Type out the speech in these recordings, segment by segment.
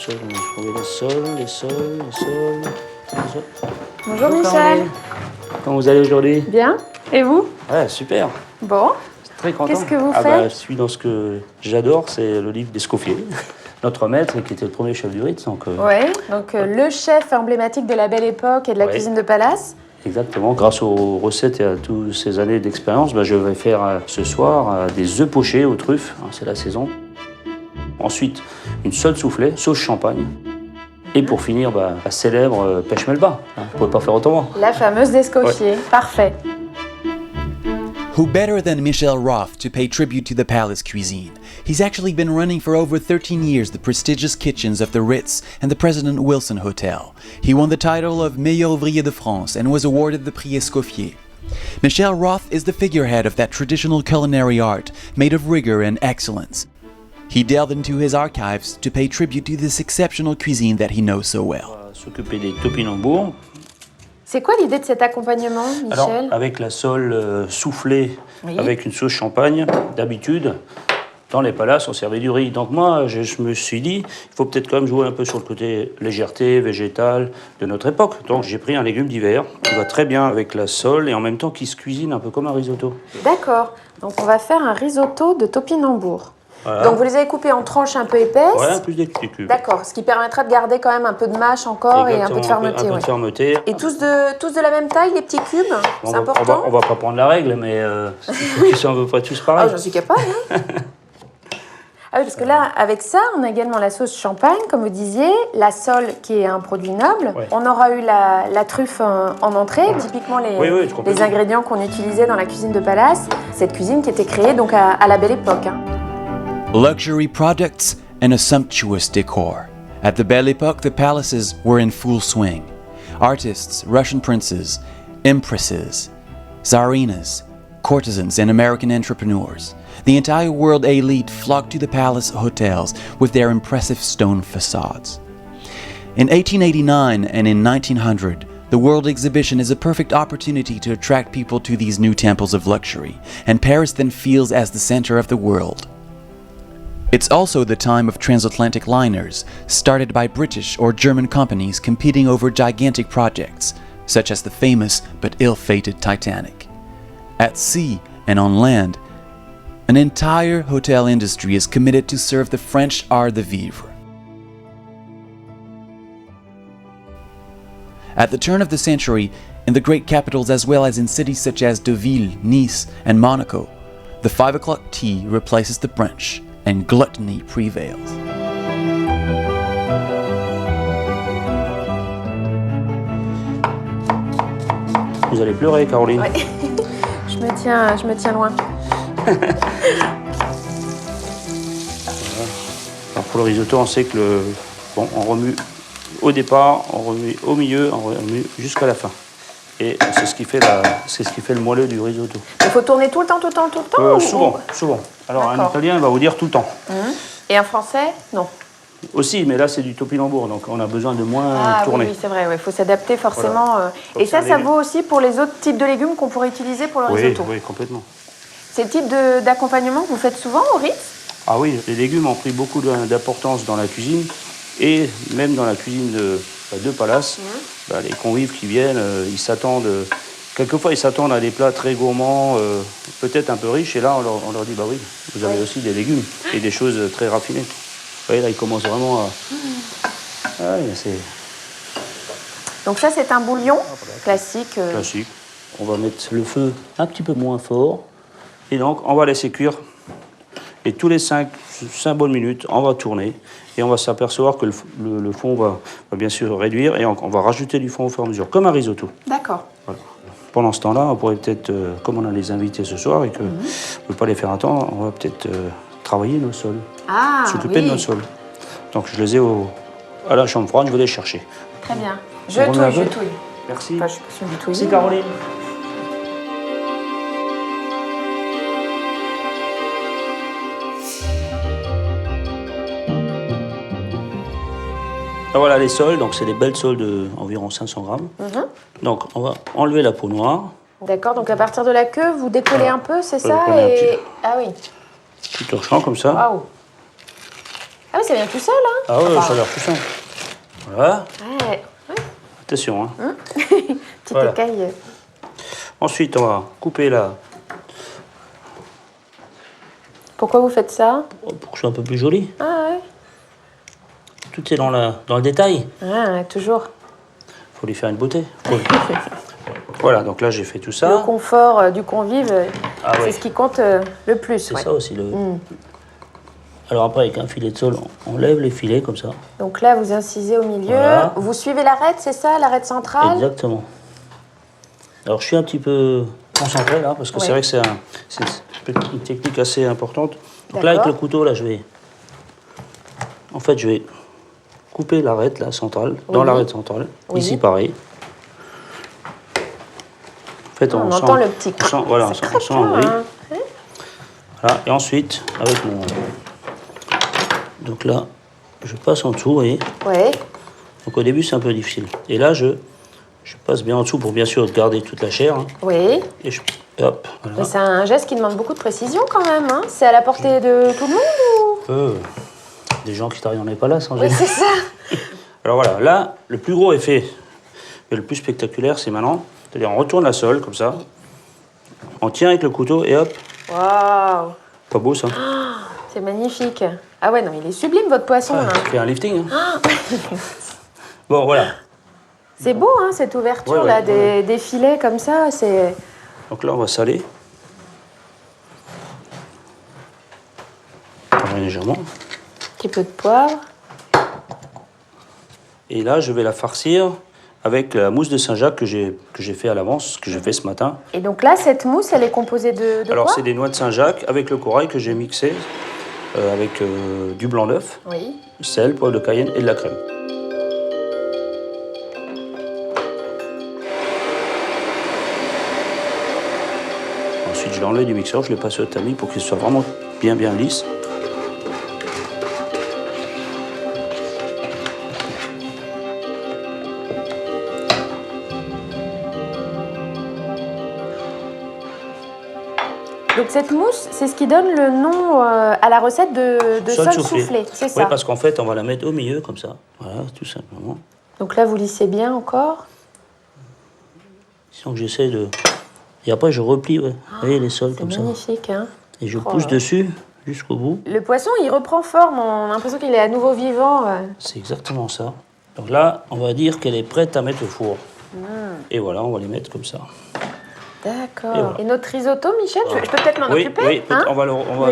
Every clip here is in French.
sol, on a trouvé les sols, les sols, les sols. Bonjour Michel. Caroline. Comment vous allez aujourd'hui? Bien. Et vous? Ouais, super. Bon. Très content. Qu'est-ce que vous bah, faites? je suis dans ce que j'adore, c'est le livre d'Escoffier. Notre maître, qui était le premier chef du Ritz. Donc, le chef emblématique de la Belle Époque et de la Ouais. cuisine de palace. Exactement. Grâce aux recettes et à toutes ces années d'expérience, je vais faire ce soir des œufs pochés aux truffes. Hein, c'est la saison. Ensuite, une seule soufflée, sauce champagne. Et pour finir, la célèbre pêche melba. Hein, on ne pouvait pas faire autrement. La fameuse d'Escoffier. Parfait. Who better than Michel Roth to pay tribute to the palace cuisine? He's actually been running for over 13 years the prestigious kitchens of the Ritz and the President Wilson Hotel. He won the title of Meilleur Ouvrier de France and was awarded the Prix Escoffier. Michel Roth is the figurehead of that traditional culinary art made of rigor and excellence. He delved into his archives to pay tribute to this exceptional cuisine that he knows so well. On va s'occuper des topinambours. C'est quoi l'idée de cet accompagnement, Michel? Alors, avec la sole soufflée, Oui. avec une sauce champagne, d'habitude, dans les palaces, on servait du riz. Donc moi, je me suis dit, il faut peut-être quand même jouer un peu sur le côté légèreté, végétal de notre époque. Donc j'ai pris un légume d'hiver qui va très bien avec la sole et en même temps qui se cuisine un peu comme un risotto. D'accord. Donc on va faire un risotto de topinambours. Voilà. Donc vous les avez coupés en tranches un peu épaisses. Ouais, plus des petits cubes. D'accord, ce qui permettra de garder quand même un peu de mâche encore et un peu de fermeté. Un peu ouais. de fermeté. Et tous de la même taille, les petits cubes? C'est important? On va pas prendre la règle, mais ils sont à peu près tous pareils. Ah, j'en suis capable. Hein. Ah oui, parce que là, avec ça, on a également la sauce champagne, comme vous disiez, la sole qui est un produit noble. Ouais. On aura eu la truffe en entrée, typiquement les ingrédients qu'on utilisait dans la cuisine de palace. Cette cuisine qui était créée donc à la Belle Époque. Hein. Luxury products and a sumptuous decor. At the Belle Époque, the palaces were in full swing. Artists, Russian princes, empresses, tsarinas, courtesans, and American entrepreneurs. The entire world elite flocked to the palace hotels with their impressive stone facades. In 1889 and in 1900, the World Exhibition is a perfect opportunity to attract people to these new temples of luxury, and Paris then feels as the center of the world. It's also the time of transatlantic liners, started by British or German companies competing over gigantic projects, such as the famous but ill-fated Titanic. At sea and on land, an entire hotel industry is committed to serve the French art de vivre. At the turn of the century, in the great capitals as well as in cities such as Deauville, Nice, and Monaco, the 5 o'clock tea replaces the brunch, and gluttony prevails. Vous allez pleurer, Caroline. Ouais. Je me tiens loin. Alors pour le risotto, on sait que on remue au départ, on remue au milieu, on remue jusqu'à la fin. Et c'est ce qui fait le moelleux du risotto. Il faut tourner tout le temps Souvent. Alors un D'accord. Italien va vous dire tout le temps. Et un Français? Non. Aussi, mais là c'est du topinambour, donc on a besoin de moins tourner. Oui, c'est vrai, il faut s'adapter forcément. Voilà. Et ça Observer. vaut aussi pour les autres types de légumes qu'on pourrait utiliser pour le risotto. Oui, complètement. C'est le type d'accompagnement que vous faites souvent au Ritz? Ah oui, les légumes ont pris beaucoup d'importance dans la cuisine et même dans la cuisine de palace. Les convives qui viennent, ils s'attendent. Quelquefois, ils s'attendent à des plats très gourmands, peut-être un peu riches. Et là, on leur dit, oui, vous avez aussi des légumes et des choses très raffinées. Vous voyez, là, ils commencent vraiment à... Ah, c'est Donc ça, c'est un bouillon classique. classique. On va mettre le feu un petit peu moins fort. Et donc, on va laisser cuire. Et tous les 5 bonnes minutes, on va tourner. Et on va s'apercevoir que le fond va bien sûr réduire. Et on va rajouter du fond au fur et à mesure, comme un risotto. D'accord. Voilà. Pendant ce temps-là, on pourrait peut-être, comme on a les invités ce soir et qu'on ne peut pas les faire attendre, on va peut-être travailler nos sols, s'occuper de nos sols. Donc je les ai à la chambre froide, je vais les chercher. Très bien. On remet un peu. Je touille. Merci. Enfin, je suis pas sûre du touiller. Merci Caroline. Ah, voilà les sols, donc c'est des belles sols d'environ 500 grammes. Donc on va enlever la peau noire. D'accord, donc à partir de la queue, vous décollez un peu, c'est ça? décoller un petit. Ah oui. Petit torchon comme ça. Waouh. Ah oui, ça vient tout seul, hein? Ah ouais, ça a l'air tout simple. Voilà. Ouais. Attention, hein. Petite écaille. Ensuite, on va couper là. Pourquoi vous faites ça? Pour que ce soit un peu plus joli. Ah ouais. Tout est dans le détail. Ah, toujours. Faut lui faire une beauté. Voilà, donc là j'ai fait tout ça. Le confort du convive, c'est ouais. ce qui compte le plus. C'est ça aussi. Alors après, avec un filet de sole, on lève les filets comme ça. Donc là, vous incisez au milieu. Voilà. Vous suivez l'arête, c'est ça, l'arête centrale? Exactement. Alors je suis un petit peu concentré là, parce que c'est vrai que c'est une technique assez importante. Donc là, avec le couteau, là, je vais couper l'arête là, centrale, dans l'arête centrale. Ici, pareil. En fait, on entend le petit voilà, on sent un bruit. Hein. Voilà. Et ensuite, avec mon... Donc là, je passe en dessous, vous voyez. Ouais. Donc au début, c'est un peu difficile. Et là, je passe bien en dessous pour bien sûr garder toute la chair. Hein. Oui. Et hop, voilà. Mais c'est un geste qui demande beaucoup de précision quand même. Hein. C'est à la portée de tout le monde ou... Des gens qui travaillent dans les palaces en Oui, général. c'est ça. Alors voilà, là, le plus gros effet et le plus spectaculaire, c'est maintenant. C'est-à-dire, on retourne la sole, comme ça. On tient avec le couteau et hop. Waouh. Pas beau, ça? C'est magnifique. Ah ouais, non, il est sublime, votre poisson. Là. Ça fait un lifting. Hein. Bon, voilà. C'est beau, hein, cette ouverture là, des filets comme ça. C'est... Donc là, on va saler. Légèrement. Un petit peu de poivre. Et là, je vais la farcir avec la mousse de Saint-Jacques que j'ai fait à l'avance, que j'ai fait ce matin. Et donc là, cette mousse, elle est composée de Alors, quoi? c'est des noix de Saint-Jacques avec le corail que j'ai mixé avec du blanc d'œuf, sel, poivre de Cayenne et de la crème. Ensuite, je l'enlève du mixeur, je le passe au tamis pour qu'il soit vraiment bien lisse. Donc cette mousse, c'est ce qui donne le nom à la recette de sol soufflé, c'est ça? Oui, parce qu'en fait, on va la mettre au milieu, comme ça. Voilà, tout simplement. Donc là, vous lissez bien encore? Sinon que j'essaie de... Et après, je replie, vous voyez, les sols comme ça. C'est magnifique, hein? Et je pousse dessus jusqu'au bout. Le poisson, il reprend forme, on a l'impression qu'il est à nouveau vivant. C'est exactement ça. Donc là, on va dire qu'elle est prête à mettre au four. Et voilà, on va les mettre comme ça. D'accord. Et notre risotto, Michel, je peux peut-être m'en occuper? Oui, hein?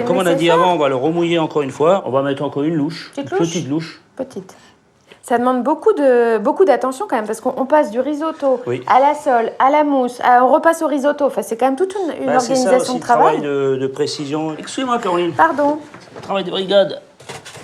comme on a dit avant, on va le remouiller encore une fois. On va mettre encore une louche. Petite louche. Petite. Ça demande beaucoup d'attention quand même, parce qu'on passe du risotto à la sole, à la mousse, on repasse au risotto. Enfin, c'est quand même toute une organisation de travail. C'est travail de précision. Excusez-moi, Caroline. Pardon. Travail de brigade.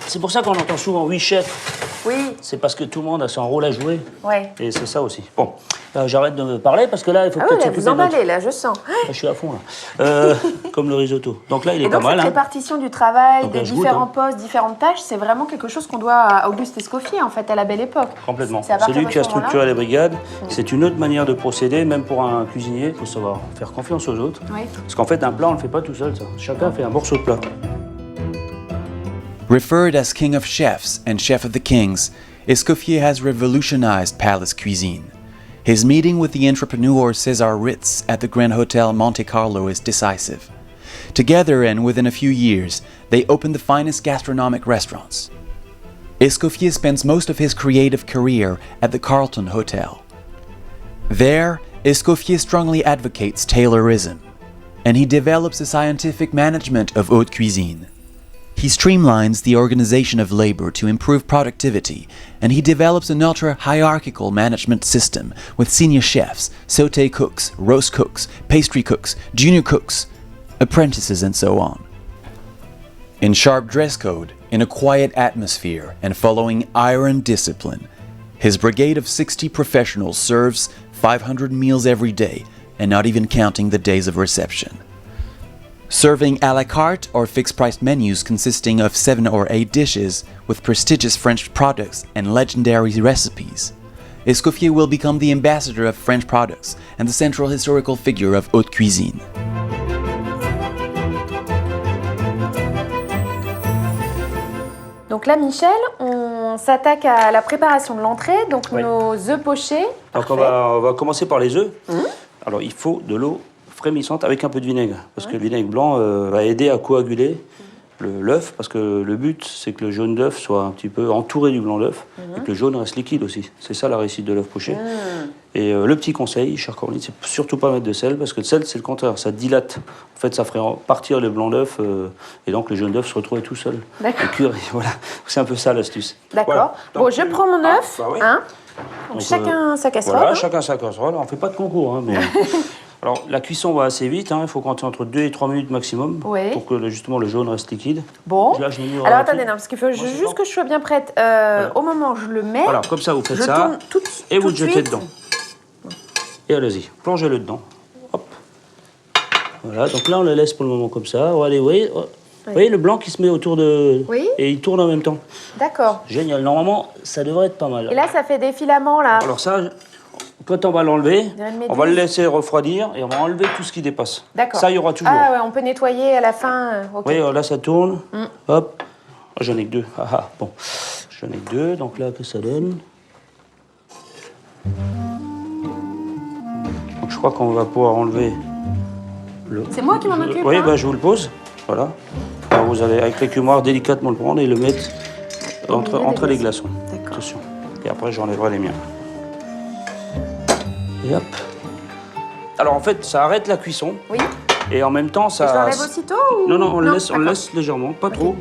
C'est pour ça qu'on entend souvent 8 chefs. Oui. C'est parce que tout le monde a son rôle à jouer. Ouais. Et c'est ça aussi. Bon, là, j'arrête de me parler parce que là, il faut peut-être s'occuper vous emballez, là, je sens. Là, je suis à fond, là. Comme le risotto. Donc là, il est pas mal. Cette répartition du travail, des différents postes, différentes tâches, c'est vraiment quelque chose qu'on doit à Auguste Escoffier, en fait, à la Belle Époque. Complètement. C'est lui qui a structuré les brigades. C'est une autre manière de procéder, même pour un cuisinier. Il faut savoir faire confiance aux autres. Oui. Parce qu'en fait, un plat, on ne le fait pas tout seul, ça. Chacun fait un morceau de plat. Referred as King of Chefs and Chef of the Kings, Escoffier has revolutionized palace cuisine. His meeting with the entrepreneur César Ritz at the Grand Hotel Monte Carlo is decisive. Together and within a few years, they opened the finest gastronomic restaurants. Escoffier spends most of his creative career at the Carlton Hotel. There, Escoffier strongly advocates Taylorism, and he develops a scientific management of haute cuisine. He streamlines the organization of labor to improve productivity, and he develops an ultra-hierarchical management system with senior chefs, sauté cooks, roast cooks, pastry cooks, junior cooks, apprentices, and so on. In sharp dress code, in a quiet atmosphere, and following iron discipline, his brigade of 60 professionals serves 500 meals every day, and not even counting the days of reception. Serving à la carte or fixed-priced menus consisting of 7 or 8 dishes with prestigious French products and legendary recipes, Escoffier will become the ambassador of French products and the central historical figure of haute cuisine. Donc là, Michel, on s'attaque à la préparation de l'entrée. Donc nos œufs pochés. Donc on va commencer par les œufs. Alors il faut de l'eau frémissante avec un peu de vinaigre. Parce que le vinaigre blanc va aider à coaguler l'œuf. Parce que le but, c'est que le jaune d'œuf soit un petit peu entouré du blanc d'œuf. Et que le jaune reste liquide aussi. C'est ça la réussite de l'œuf poché. Et le petit conseil, chère Coraline, c'est surtout pas mettre de sel. Parce que le sel, c'est le contraire. Ça dilate. En fait, ça ferait partir le blanc d'œuf. Et donc le jaune d'œuf se retrouverait tout seul. D'accord. Voilà. C'est un peu ça l'astuce. D'accord. Voilà. Bon, je prends mon œuf. Donc chacun sa casserole. Voilà, chacun sa casserole. On ne fait pas de concours. Mais... Alors, la cuisson va assez vite. Il faut compter entre 2 et 3 minutes maximum pour que justement le jaune reste liquide. Bon. Là, alors, attendez, non, parce qu'il faut juste que je sois bien prête. Voilà. Au moment où je le mets. Voilà, comme ça, vous faites ça. Et vous le jetez dedans. Et allez-y, plongez-le dedans. Hop. Voilà, donc là, on le laisse pour le moment comme ça. Allez, vous voyez le blanc qui se met autour de... Oui. Et il tourne en même temps. D'accord. Génial. Normalement, ça devrait être pas mal. Et là, ça fait des filaments, là. Alors ça, quand on va l'enlever, on va le laisser refroidir et on va enlever tout ce qui dépasse. D'accord. Ça, il y aura toujours. Ah ouais, on peut nettoyer à la fin. Oui, là, ça tourne. Hop. Oh, j'en ai que 2. Bon. J'en ai que 2, donc là, que ça donne. Donc je crois qu'on va pouvoir enlever le... C'est moi qui m'en occupe. Oui, je vous le pose. Voilà. Alors vous allez, avec l'écumoire, délicatement le prendre et le mettre entre les glaçons. Attention. Et après, j'enlèverai les miens. Et hop. Alors en fait, ça arrête la cuisson. Oui. Et en même temps, ça... Et je l'enlève aussitôt ou... Non, on le laisse légèrement, pas trop.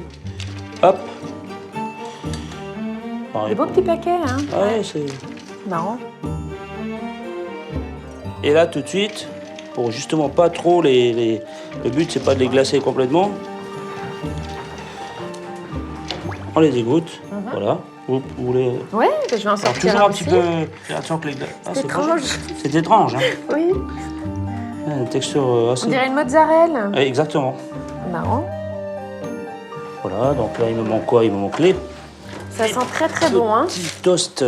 Hop. Des beaux petits paquets, hein. Ouais, c'est... Marrant. Et là, tout de suite, pour justement pas trop le but, c'est pas de les glacer complètement. On les égoutte, voilà. Vous voulez... Ouais, je vais en sortir toujours un aussi. petit peu... Attention que les glaces... C'est étrange. C'est étrange, hein. Oui. Une texture assez... On dirait une mozzarella. Oui, exactement. Marrant. Voilà, donc là, il me manque quoi? Il me manque les... Ça sent très très bon, hein. Petit toast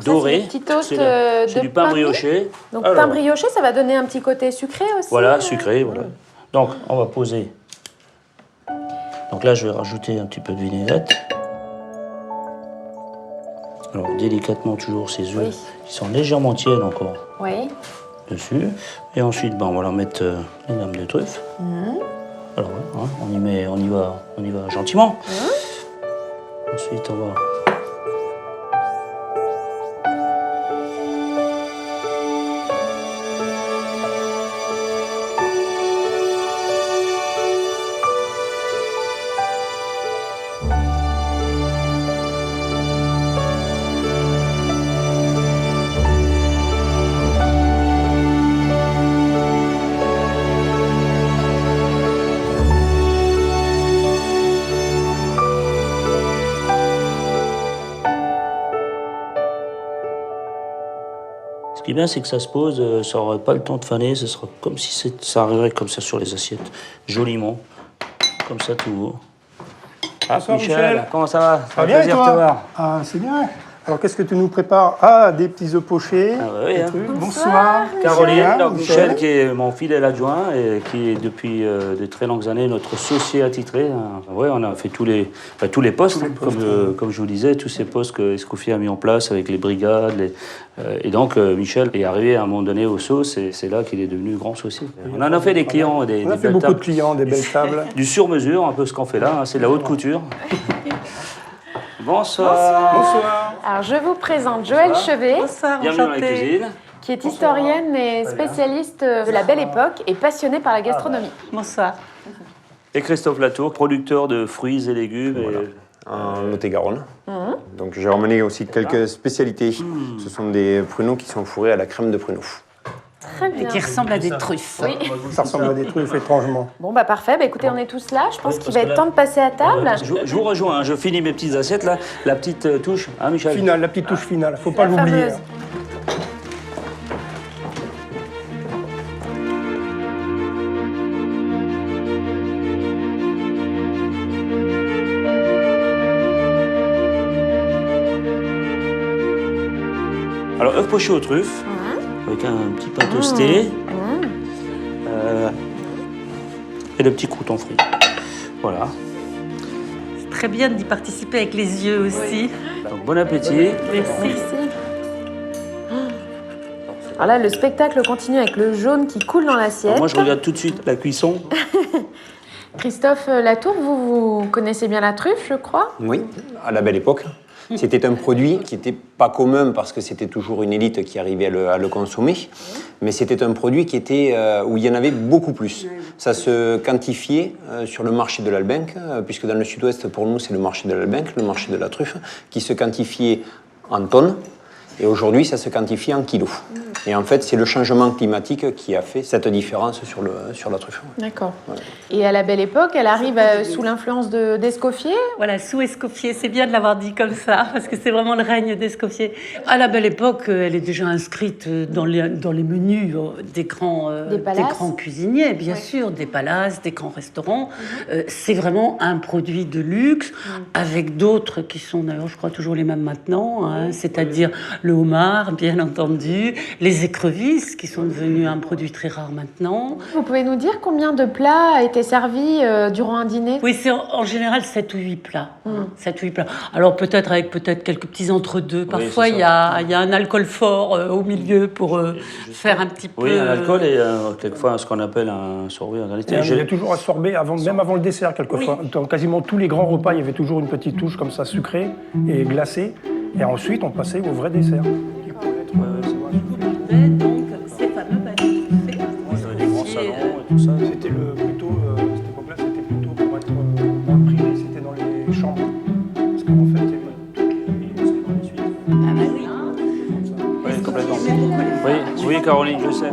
doré. C'est petit toast de c'est du pain brioché. Donc pain brioché, ça va donner un petit côté sucré aussi. Voilà, sucré, voilà. Donc, on va poser. Donc là, je vais rajouter un petit peu de vinaigrette. Alors, délicatement, toujours ces œufs qui sont légèrement tièdes encore. Oui. Dessus. Et ensuite, on va leur mettre les lames de truffe. Alors, on y va gentiment. Ensuite, on va... Ce qui est bien, c'est que ça se pose, ça n'aurait pas le temps de faner, ce sera comme si ça arriverait comme ça sur les assiettes, joliment, comme ça tout haut. Bonsoir Michel, comment ça va? Ça va bien et toi? Ah, c'est bien. Alors qu'est-ce que tu nous prépares? Des petits œufs pochés. Bonsoir. Caroline, donc Michel qui est mon fidèle adjoint et qui est depuis de très longues années notre socié attitré. Ouais, on a fait tous les postes, comme je vous disais, tous ces postes que Escoffier a mis en place avec les brigades. Et donc Michel est arrivé à un moment donné au sauce et c'est là qu'il est devenu grand saucier. On en a fait des clients, on a fait beaucoup de clients, des belles tables. Du sur-mesure, un peu ce qu'on fait là, c'est de la haute couture. Bonsoir. Bonsoir. Alors, je vous présente Joëlle Chevet. Bonsoir, bienvenue dans la cuisine. Qui est historienne et spécialiste de la Belle Époque et passionnée par la gastronomie. Bonsoir. Et Christophe Latour, producteur de fruits et légumes. Voilà. En Lot-et-Garonne. Donc j'ai ramené aussi quelques spécialités. Ce sont des pruneaux qui sont fourrés à la crème de pruneaux. Très bien. Et qui ressemblent à des truffes. Oui. Ça ressemble à des truffes, étrangement. Bon, parfait. Écoutez, on est tous là. Je pense qu'il va être temps de passer à table. Je vous rejoins, je finis mes petites assiettes là. La petite touche, hein Michel? Finale, la petite touche finale, faut pas l'oublier. Alors, œuf poché aux truffes, avec un petit pain toasté. Et le petit crouton frit. Voilà. très bien d'y participer avec les yeux aussi. Donc, bon appétit. Merci. Alors là, le spectacle continue avec le jaune qui coule dans l'assiette. Moi, je regarde tout de suite la cuisson. Christophe Latour, vous connaissez bien la truffe, je crois? Oui, à la belle époque. C'était un produit qui n'était pas commun parce que c'était toujours une élite qui arrivait à le consommer, mais c'était un produit qui était, où il y en avait beaucoup plus. Ça se quantifiait sur le marché de l'Albenque, puisque dans le sud-ouest, pour nous, c'est le marché de l'Albenque, le marché de la truffe, qui se quantifiait en tonnes. Et aujourd'hui, ça se quantifie en kilos. Et en fait, c'est le changement climatique qui a fait cette différence sur la truffe. D'accord. Voilà. Et à la belle époque, elle arrive sous l'influence d'Escoffier? Voilà, sous Escoffier, c'est bien de l'avoir dit comme ça, parce que c'est vraiment le règne d'Escoffier. À la belle époque, elle est déjà inscrite dans les menus des grands cuisiniers, bien sûr, des palaces, des grands restaurants. C'est vraiment un produit de luxe, avec d'autres qui sont d'ailleurs, je crois, toujours les mêmes maintenant, hein, c'est-à-dire le homard, bien entendu, les écrevisses, qui sont devenues un produit très rare maintenant. Vous pouvez nous dire combien de plats étaient servis durant un dîner? Oui, c'est en général 7 ou 8 plats. 7 ou 8 plats. Alors peut-être avec quelques petits entre-deux. Parfois, il y a un alcool fort au milieu pour faire un petit peu... Oui, un alcool et quelquefois ce qu'on appelle un sorbet en réalité. Il y a toujours un sorbet, même avant le dessert, quelquefois. Oui. Dans quasiment tous les grands repas, il y avait toujours une petite touche comme ça, sucrée et glacée. Et ensuite, on passait au vrai dessert. Donc, ces fameux pâtés truffés. C'était plutôt, cette époque-là, c'était plutôt pour être dans le privé, c'était dans les chambres. Parce qu'en fait, il y avait toutes les dans les suites. Ah bah oui. Oui, complètement. Oui, Caroline, je sais.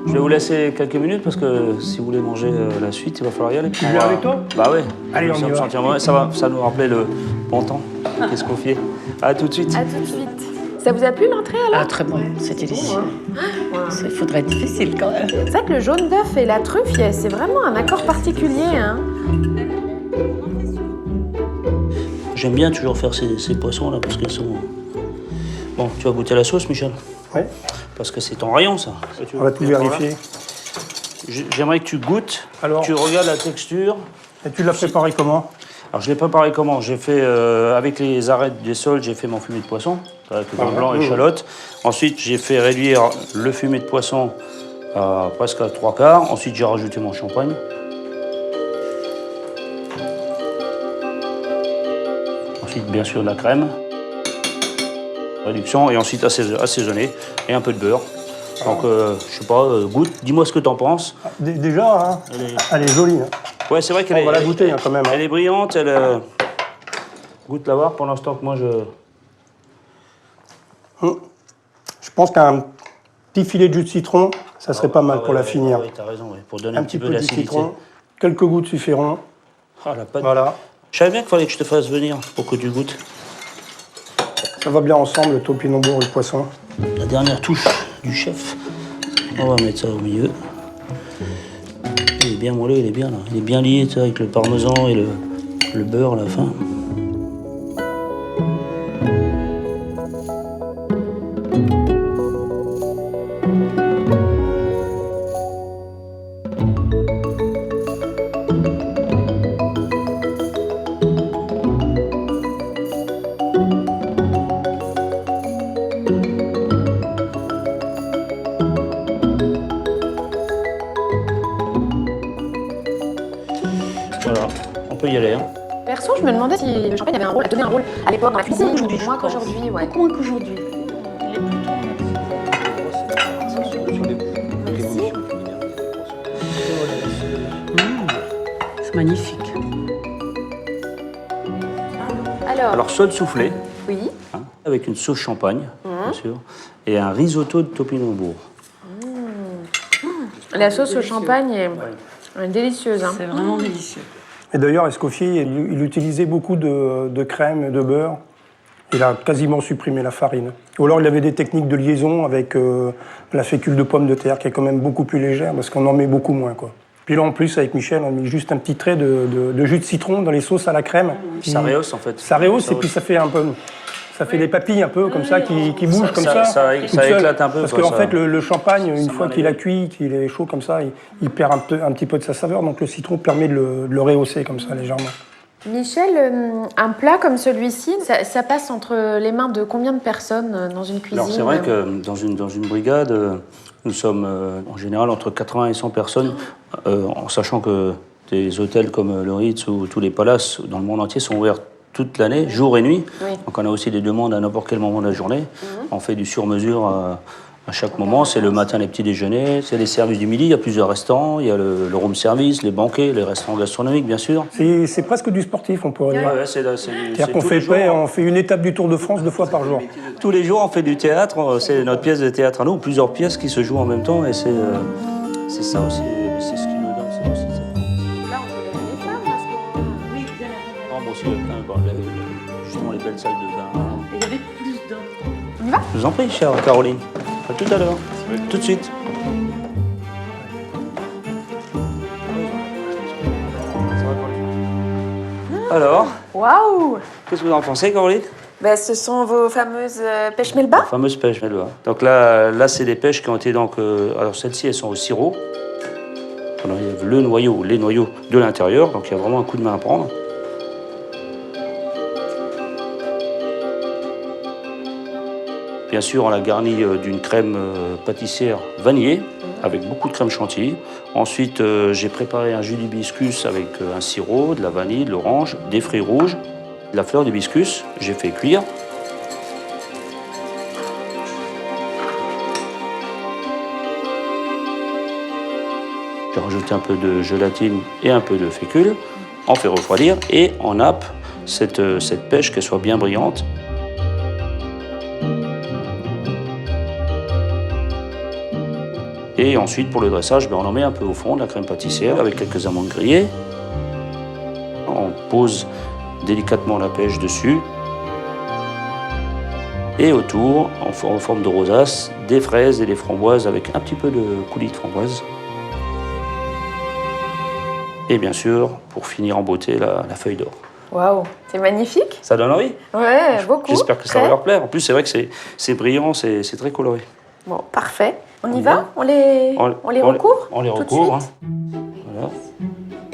Je vais vous laisser quelques minutes parce que si vous voulez manger la suite, il va falloir y aller. Tu viens avec toi? Bah oui. Allez, on y va. Ça nous rappelait le bon temps. Qu'Escoffier. À tout de suite. À tout de suite. Ça vous a plu l'entrée alors? Ah, très bon, c'était délicieux. Il faudrait être difficile quand même. C'est vrai que le jaune d'œuf et la truffe, c'est vraiment un accord particulier. Hein. J'aime bien toujours faire ces poissons là parce qu'ils sont... Bon, tu vas goûter la sauce, Michel? Oui. Parce que c'est ton rayon, ça. On va tout vérifier. J'aimerais que tu goûtes, alors, tu regardes la texture. Et tu l'as préparé comment? Alors, je l'ai préparé comment? J'ai fait, avec les arêtes des sols, j'ai fait mon fumet de poisson, avec le vin blanc et échalote. Ensuite, j'ai fait réduire le fumet de poisson à presque à 3/4. Ensuite, j'ai rajouté mon champagne. Ensuite, bien sûr, de la crème. Réduction. Et ensuite, assaisonner. Et un peu de beurre. Donc, je sais pas, goûte. Dis-moi ce que t'en penses. Déjà, hein, elle est jolie. Hein. Ouais, c'est vrai qu'elle On va la goûter hein, quand même. Hein. Elle est brillante, goûte la voir pour l'instant que moi je... Je pense qu'un petit filet de jus de citron, ça serait pas mal pour la finir. Oui, t'as raison, pour donner un petit peu d'acidité. Citron, quelques gouttes suffiront. Ah, la pâte. Voilà. Je savais bien qu'il fallait que je te fasse venir pour que tu goûtes. Ça va bien ensemble, le topinambour et le poisson. La dernière touche du chef. On va mettre ça au milieu. Il est bien moelleux, il est bien là. Il est bien lié avec le parmesan et le beurre à la fin. Voilà, on peut y aller. Hein. Perso, je me demandais si le champagne avait a donné un rôle à l'époque dans la cuisine, moins qu'aujourd'hui. Ouais. Beaucoup moins qu'aujourd'hui. Il est plutôt... C'est magnifique. Alors sole soufflé, oui. Hein, avec une sauce champagne, bien sûr, et un risotto de topinambour. La sauce au champagne est délicieuse. Hein. C'est vraiment délicieux. Et d'ailleurs, Escoffier, il utilisait beaucoup de crème, de beurre. Il a quasiment supprimé la farine. Ou alors, il avait des techniques de liaison avec la fécule de pomme de terre, qui est quand même beaucoup plus légère, parce qu'on en met beaucoup moins, quoi. Puis là, en plus, avec Michel, on a mis juste un petit trait de jus de citron dans les sauces à la crème. Ça rehausse, en fait. Ça rehausse, et puis ça fait un peu... Ça fait des papilles un peu comme ça qui bougent comme ça. Ça éclate un peu. Parce qu'en fait, le champagne, une fois qu'il a cuit, qu'il est chaud comme ça, il perd un petit peu de sa saveur. Donc le citron permet de le rehausser comme ça légèrement. Michel, un plat comme celui-ci, ça passe entre les mains de combien de personnes dans une cuisine? Alors c'est vrai que dans une brigade, nous sommes en général entre 80 et 100 personnes, en sachant que des hôtels comme le Ritz ou tous les palaces dans le monde entier sont ouverts toute l'année, jour et nuit. Oui. Donc on a aussi des demandes à n'importe quel moment de la journée. On fait du sur-mesure à chaque moment. C'est le matin les petits déjeuners, c'est les services du midi, il y a plusieurs restaurants, il y a le room service, les banquets, les restaurants gastronomiques bien sûr. C'est presque du sportif, on pourrait dire. Ouais, C'est-à-dire qu'on fait une étape du Tour de France 2 fois par jour. Tous les jours on fait du théâtre, c'est notre pièce de théâtre à nous, plusieurs pièces qui se jouent en même temps et c'est ça aussi, c'est ce qui nous donne ça aussi. Là on peut lever les femmes parce que... Oui, bien. Bon, aussi, justement les belles salles de bain. Et il y avait plus d'hommes. On y va? Je vous en prie, chère Caroline. À tout à l'heure. Tout de suite. Alors, Waouh! qu'est-ce que vous en pensez, Caroline? Ben, ce sont vos fameuses pêches melba? Fameuses pêches melba. Donc là c'est des pêches qui ont été donc... alors celles-ci, elles sont au sirop. Alors, il y a le noyau, les noyaux de l'intérieur. Donc il y a vraiment un coup de main à prendre. Bien sûr, on l'a garni d'une crème pâtissière vanillée, avec beaucoup de crème chantilly. Ensuite, j'ai préparé un jus d'hibiscus avec un sirop, de la vanille, de l'orange, des fruits rouges, de la fleur d'hibiscus. J'ai fait cuire. J'ai rajouté un peu de gélatine et un peu de fécule. On fait refroidir et on nappe cette pêche, qu'elle soit bien brillante. Et ensuite, pour le dressage, on en met un peu au fond de la crème pâtissière avec quelques amandes grillées. On pose délicatement la pêche dessus. Et autour, en forme de rosace, des fraises et des framboises avec un petit peu de coulis de framboise. Et bien sûr, pour finir en beauté, la feuille d'or. Waouh, c'est magnifique. Ça donne envie? Ouais, beaucoup. J'espère que ça va leur plaire. En plus, c'est vrai que c'est brillant, c'est très coloré. Bon, parfait. On y va? On les recouvre? On les recouvre. Voilà.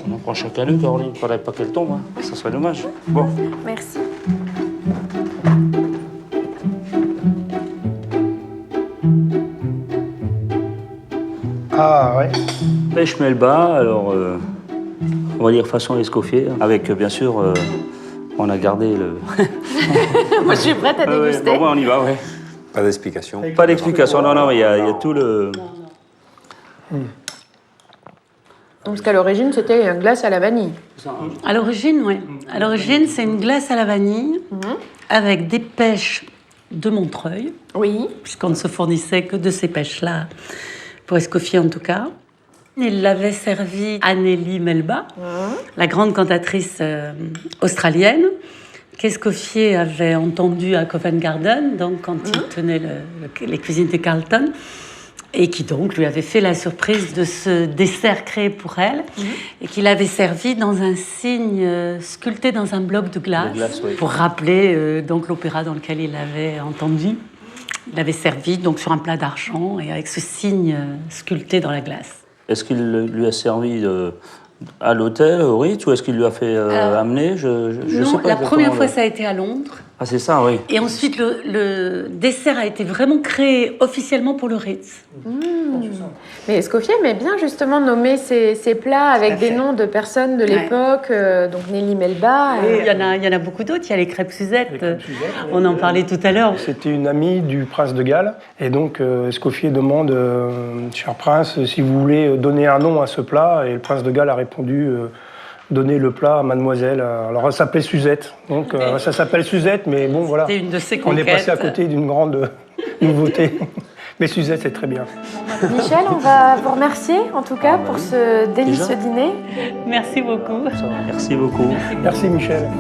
On en prend chacun d'eux, Caroline. Il ne faudrait pas qu'elle tombe. Hein. Ça serait dommage. Bon. Merci. Ah ouais. Pêche melba, alors on va dire façon Escoffier, avec bien sûr, on a gardé le... Moi je suis prête à déguster. Bon, on y va, ouais. Pas d'explication. Pas d'explication, non, il y a tout le... Parce qu'à l'origine, c'était une glace à la vanille. À l'origine, oui. À l'origine, c'est une glace à la vanille avec des pêches de Montreuil. Oui. Puisqu'on ne se fournissait que de ces pêches-là, pour Escoffier en tout cas. Il l'avait servi à Nelly Melba, la grande cantatrice australienne, qu'Escoffier avait entendue à Covent Garden, donc quand il tenait les cuisines de Carlton, et qui donc lui avait fait la surprise de ce dessert créé pour elle, et qu'il avait servi dans un signe sculpté dans un bloc de glace, oui. Pour rappeler donc l'opéra dans lequel il l'avait entendu. Il l'avait servi donc sur un plat d'argent et avec ce signe sculpté dans la glace. Est-ce qu'il lui a servi à l'hôtel, au Ritz, ou est-ce qu'il lui a fait amener? Je Non, sais pas la première fois, ça a été à Londres. Ah, c'est ça, oui. Et ensuite, le dessert a été vraiment créé officiellement pour le Ritz. Mais Escoffier aimait bien justement nommer ses plats avec des noms de personnes de l'époque, donc Nelly Melba. Il y en a beaucoup d'autres. Il y a les crêpes Suzette. On en parlait tout à l'heure. C'était une amie du prince de Galles. Et donc, Escoffier demande, cher prince, si vous voulez donner un nom à ce plat. Et le prince de Galles a répondu... donner le plat à mademoiselle. Alors, elle s'appelait Suzette. Donc, ça s'appelle Suzette, mais bon, voilà. C'était une de ses On conquêtes. est passé à côté d'une grande nouveauté. Mais Suzette, c'est très bien. Michel, on va vous remercier, en tout cas, pour ce délicieux dîner. Merci beaucoup. Merci beaucoup. Merci, Michel.